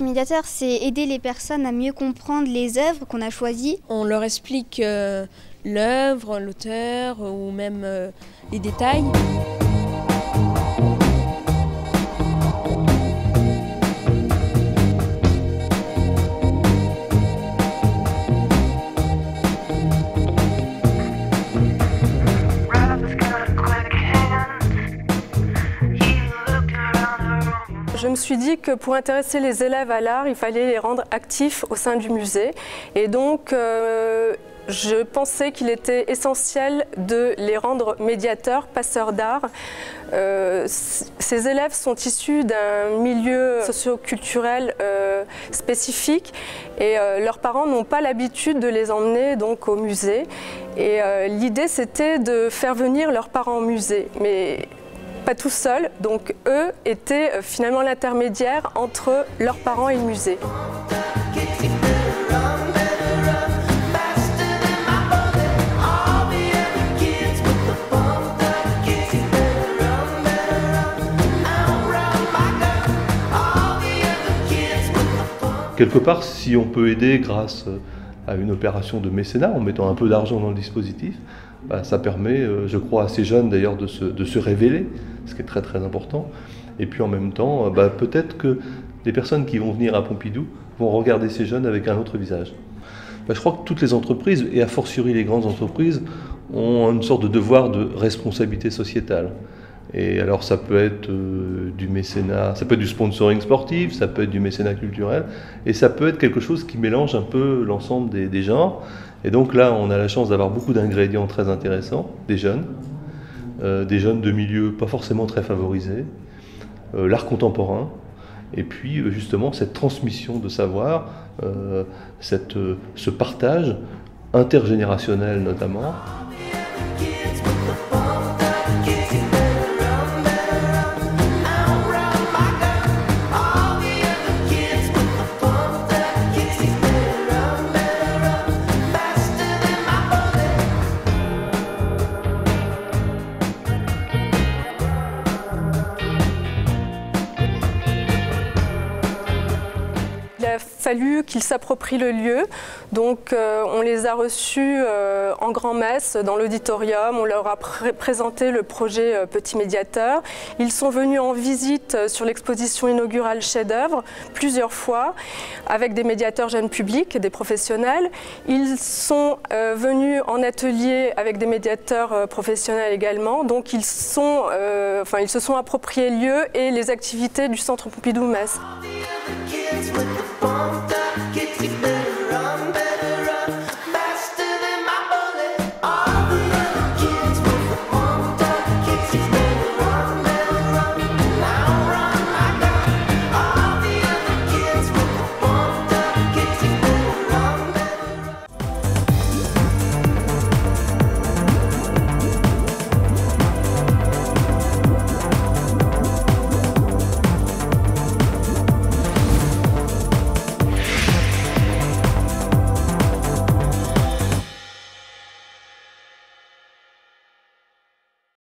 Petit Médiateur, c'est aider les personnes à mieux comprendre les œuvres qu'on a choisies. On leur explique l'œuvre, l'auteur ou même les détails. Je me suis dit que pour intéresser les élèves à l'art, il fallait les rendre actifs au sein du musée. Et donc, je pensais qu'il était essentiel de les rendre médiateurs, passeurs d'art. Ces élèves sont issus d'un milieu socio-culturel spécifique et leurs parents n'ont pas l'habitude de les emmener donc, au musée. Et l'idée, c'était de faire venir leurs parents au musée. Mais pas tout seuls, donc eux étaient finalement l'intermédiaire entre leurs parents et le musée. Quelque part, si on peut aider grâce à une opération de mécénat, en mettant un peu d'argent dans le dispositif, ça permet, je crois, à ces jeunes d'ailleurs de se révéler, ce qui est très très important. Et puis en même temps, peut-être que les personnes qui vont venir à Pompidou vont regarder ces jeunes avec un autre visage. Je crois que toutes les entreprises, et a fortiori les grandes entreprises, ont une sorte de devoir de responsabilité sociétale. Et alors ça peut être du mécénat, ça peut être du sponsoring sportif, ça peut être du mécénat culturel, et ça peut être quelque chose qui mélange un peu l'ensemble des genres. Et donc là, on a la chance d'avoir beaucoup d'ingrédients très intéressants, des jeunes de milieux pas forcément très favorisés, l'art contemporain, et puis justement cette transmission de savoir, ce partage intergénérationnel notamment. Il a fallu qu'ils s'approprient le lieu, donc on les a reçus en grand-messe dans l'auditorium, on leur a présenté le projet Petit Médiateur. Ils sont venus en visite sur l'exposition inaugurale Chef-d'œuvre plusieurs fois avec des médiateurs jeunes publics, des professionnels. Ils sont venus en atelier avec des médiateurs professionnels également, donc ils se sont appropriés le lieu et les activités du Centre Pompidou-Metz.